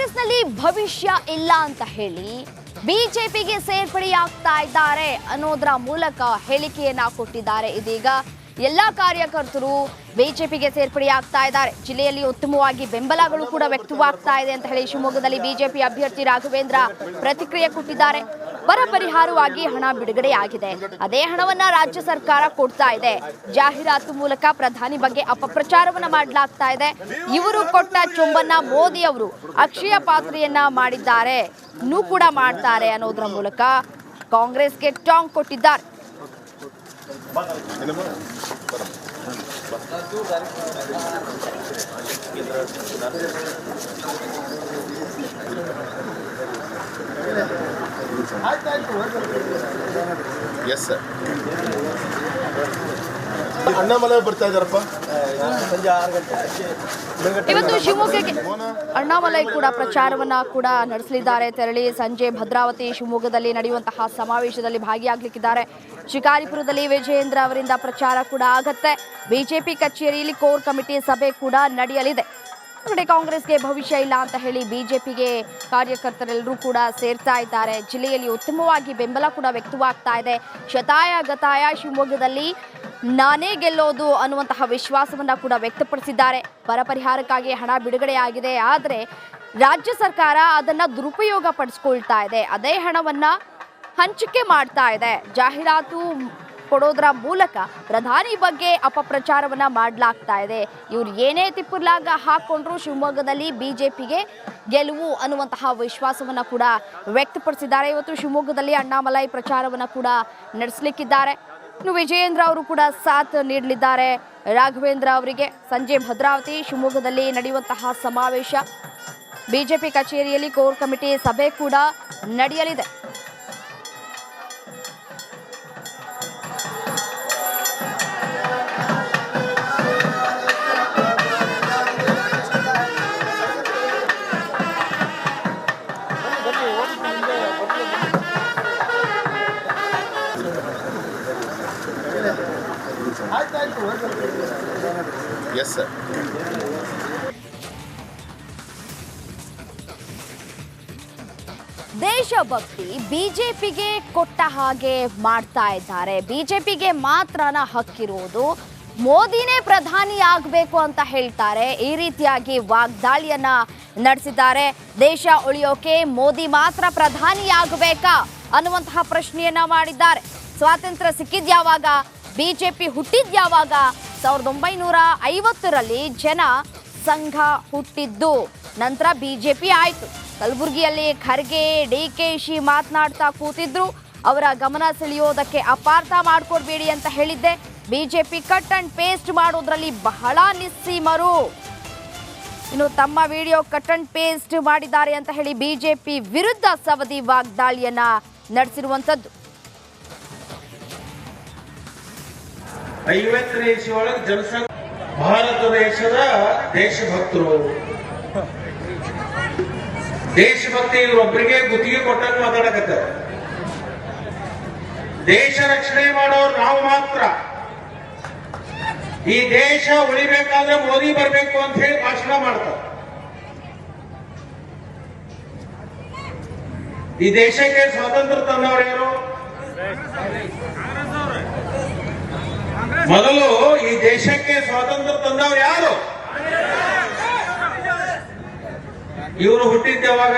ಕಾಂಗ್ರೆಸ್ನಲ್ಲಿ ಭವಿಷ್ಯ ಇಲ್ಲ ಅಂತ ಹೇಳಿ ಬಿಜೆಪಿಗೆ ಸೇರ್ಪಡೆಯಾಗ್ತಾ ಇದ್ದಾರೆ ಅನ್ನೋದರ ಮೂಲಕ ಹೇಳಿಕೆಯನ್ನ ಕೊಟ್ಟಿದ್ದಾರೆ. ಇದೀಗ ಎಲ್ಲ ಕಾರ್ಯಕರ್ತರು ಬಿಜೆಪಿಗೆ ಸೇರ್ಪಡೆಯಾಗ್ತಾ ಇದ್ದಾರೆ. ಜಿಲ್ಲೆಯಲ್ಲಿ ಉತ್ತಮವಾಗಿ ಬೆಂಬಲಗಳು ಕೂಡ ವ್ಯಕ್ತವಾಗ್ತಾ ಇದೆ ಅಂತ ಹೇಳಿ ಶಿವಮೊಗ್ಗದಲ್ಲಿ ಬಿಜೆಪಿ ಅಭ್ಯರ್ಥಿ ರಾಘವೇಂದ್ರ ಪ್ರತಿಕ್ರಿಯೆ ಕೊಟ್ಟಿದ್ದಾರೆ. ಬರ ಪರಿಹಾರವಾಗಿ ಹಣ ಬಿಡುಗಡೆಯಾಗಿದೆ. ಅದೇ ಹಣವನ್ನ ರಾಜ್ಯ ಸರ್ಕಾರ ಕೊಡ್ತಾ ಇದೆ. ಜಾಹೀರಾತು ಮೂಲಕ ಪ್ರಧಾನಿ ಬಗ್ಗೆ ಅಪಪ್ರಚಾರವನ್ನ ಮಾಡಲಾಗ್ತಾ ಇದೆ. ಇವರು ಕೊಟ್ಟ ಚೊಂಬನ್ನ ಮೋದಿ ಅವರು ಅಕ್ಷಯ ಪಾತ್ರೆಯನ್ನ ಮಾಡಿದ್ದಾರೆ, ಇನ್ನೂ ಕೂಡ ಮಾಡ್ತಾರೆ ಅನ್ನೋದ್ರ ಮೂಲಕ ಕಾಂಗ್ರೆಸ್ಗೆ ಟಾಂಗ್ ಕೊಟ್ಟಿದ್ದಾರೆ. ಅಣ್ಣಾಮಲೈ ಬರ್ತಾ ಇದ್ದಾರಪ್ಪ. ಇವತ್ತು ಶಿವಮೊಗ್ಗಕ್ಕೆ ಅಣ್ಣಾಮಲೈ ಕೂಡ ಪ್ರಚಾರವನ್ನ ಕೂಡ ನಡೆಸಲಿದ್ದಾರೆ. ತೆರಳಿ ಸಂಜೆ ಭದ್ರಾವತಿ ಶಿವಮೊಗ್ಗದಲ್ಲಿ ನಡೆಯುವಂತಹ ಸಮಾವೇಶದಲ್ಲಿ ಭಾಗಿಯಾಗಲಿಕ್ಕಿದ್ದಾರೆ. ಶಿಕಾರಿಪುರದಲ್ಲಿ ವಿಜಯೇಂದ್ರ ಅವರಿಂದ ಪ್ರಚಾರ ಕೂಡ ಆಗತ್ತೆ. ಬಿಜೆಪಿ ಕಚೇರಿಯಲ್ಲಿ ಕೋರ್ ಕಮಿಟಿ ಸಭೆ ಕೂಡ ನಡೆಯಲಿದೆ. ಕಾಂಗ್ರೆಸ್ಗೆ ಭವಿಷ್ಯ ಇಲ್ಲ ಅಂತ ಹೇಳಿ ಬಿಜೆಪಿಗೆ ಕಾರ್ಯಕರ್ತರೆಲ್ಲರೂ ಕೂಡ ಸೇರ್ತಾ ಇದ್ದಾರೆ. ಜಿಲ್ಲೆಯಲ್ಲಿ ಉತ್ತಮವಾಗಿ ಬೆಂಬಲ ಕೂಡ ವ್ಯಕ್ತವಾಗ್ತಾ ಇದೆ. ಶತಾಯ ಗತಾಯ ಶಿವಮೊಗ್ಗದಲ್ಲಿ ನಾನೇ ಗೆಲ್ಲೋದು ಅನ್ನುವಂತಹ ವಿಶ್ವಾಸವನ್ನ ಕೂಡ ವ್ಯಕ್ತಪಡಿಸಿದ್ದಾರೆ. ಬರ ಪರಿಹಾರಕ್ಕಾಗಿ ಹಣ ಬಿಡುಗಡೆಯಾಗಿದೆ, ಆದರೆ ರಾಜ್ಯ ಸರ್ಕಾರ ಅದನ್ನ ದುರುಪಯೋಗ ಪಡಿಸ್ಕೊಳ್ತಾ ಇದೆ. ಅದೇ ಹಣವನ್ನ ಹಂಚಿಕೆ ಮಾಡ್ತಾ ಇದೆ. ಜಾಹೀರಾತು ಕೊಡೋದ್ರ ಮೂಲಕ ಪ್ರಧಾನಿ ಬಗ್ಗೆ ಅಪಪ್ರಚಾರವನ್ನ ಮಾಡಲಾಗ್ತಾ ಇದೆ. ಇವ್ರು ಏನೇ ತಿಪ್ಪುರ್ಲಾಗ ಹಾಕೊಂಡ್ರು ಶಿವಮೊಗ್ಗದಲ್ಲಿ ಬಿಜೆಪಿಗೆ ಗೆಲುವು ಅನ್ನುವಂತಹ ವಿಶ್ವಾಸವನ್ನ ಕೂಡ ವ್ಯಕ್ತಪಡಿಸಿದ್ದಾರೆ. ಇವತ್ತು ಶಿವಮೊಗ್ಗದಲ್ಲಿ ಅಣ್ಣಾಮಲೈ ಪ್ರಚಾರವನ್ನ ಕೂಡ ನಡೆಸಲಿಕ್ಕಿದ್ದಾರೆ. ಇನ್ನು ವಿಜಯೇಂದ್ರ ಅವರು ಕೂಡ ಸಾಥ್ ನೀಡಲಿದ್ದಾರೆ ರಾಘವೇಂದ್ರ ಅವರಿಗೆ. ಸಂಜೆ ಭದ್ರಾವತಿ ಶಿವಮೊಗ್ಗದಲ್ಲಿ ನಡೆಯುವಂತಹ ಸಮಾವೇಶ, ಬಿಜೆಪಿ ಕಚೇರಿಯಲ್ಲಿ ಕೋರ್ ಕಮಿಟಿ ಸಭೆ ಕೂಡ ನಡೆಯಲಿದೆ. Yes, sir. ದೇಶಭಕ್ತಿ ಬಿಜೆಪಿಗೆ ಕೊಟ್ಟ ಹಾಗೆ ಮಾಡ್ತಾ ಇದ್ದಾರೆ. ಬಿಜೆಪಿಗೆ ಮಾತ್ರನ ಹಕ್ಕಿರುವುದು, ಮೋದಿನೇ ಪ್ರಧಾನಿ ಆಗಬೇಕು ಅಂತ ಹೇಳ್ತಾರೆ. ಈ ರೀತಿಯಾಗಿ ವಾಗ್ದಾಳಿಯನ್ನ ನಡೆಸಿದ್ದಾರೆ. ದೇಶ ಉಳಿಯೋಕೆ ಮೋದಿ ಮಾತ್ರ ಪ್ರಧಾನಿ ಆಗಬೇಕಾ ಅನ್ನುವಂತಹ ಪ್ರಶ್ನೆಯನ್ನ ಮಾಡಿದ್ದಾರೆ. ಸ್ವಾತಂತ್ರ್ಯ ಸಿಕ್ಕಿದ್ಯಾವಾಗ, ಬಿಜೆಪಿ ಹುಟ್ಟಿದ್ಯಾವಾಗ? 1950ರಲ್ಲಿ ಜನ ಸಂಘ ಹುಟ್ಟಿದ್ದು, ನಂತರ ಬಿಜೆಪಿ ಆಯಿತು. ಕಲಬುರಗಿಯಲ್ಲಿ ಖರ್ಗೆ ಡಿಕೆಶಿ ಮಾತನಾಡ್ತಾ ಕೂತಿದ್ರು. ಅವರ ಗಮನ ಸೆಳೆಯೋದಕ್ಕೆ ಅಪಾರ್ಥ ಮಾಡ್ಕೊಡ್ಬೇಡಿ ಅಂತ ಹೇಳಿದ್ದೆ. ಬಿಜೆಪಿ ಕಟ್ ಅಂಡ್ ಪೇಸ್ಟ್ ಮಾಡೋದ್ರಲ್ಲಿ ಬಹಳ ನಿಸ್ಸೀಮರು. ಇನ್ನು ತಮ್ಮ ವಿಡಿಯೋ ಕಟ್ ಅಂಡ್ ಪೇಸ್ಟ್ ಮಾಡಿದ್ದಾರೆ ಅಂತ ಹೇಳಿ ಬಿಜೆಪಿ ವಿರುದ್ಧ ಸವದಿ ವಾಗ್ದಾಳಿಯನ್ನ ನಡೆಸಿರುವಂತದ್ದು. 50ನೇ ಇಸ್ವಿಯೊಳಗೆ ಜನಸಂಘ ಭಾರತ ದೇಶದ ದೇಶಭಕ್ತರು, ದೇಶಭಕ್ತಿ ಇವರೊಬ್ಬರಿಗೆ ಗುತ್ತಿಗೆ ಕೊಟ್ಟಂಗೆ ಮಾತಾಡಕತ್ತಾರೆ. ದೇಶ ರಕ್ಷಣೆ ಮಾಡೋರು ನಾವು ಮಾತ್ರ. ಈ ದೇಶ ಉಳಿಬೇಕಾದ್ರೆ ಮೋದಿ ಬರಬೇಕು ಅಂತ ಹೇಳಿ ಭಾಷಣ ಮಾಡ್ತಾರೆ. ಈ ದೇಶಕ್ಕೆ ಸ್ವಾತಂತ್ರ್ಯ ತಂದವರು ಯಾರು? ಮೊದಲು ಈ ದೇಶಕ್ಕೆ ಸ್ವಾತಂತ್ರ್ಯ ತಂದವರು ಯಾರು? ಇವರು ಹುಟ್ಟಿದ್ದ ಯಾವಾಗ?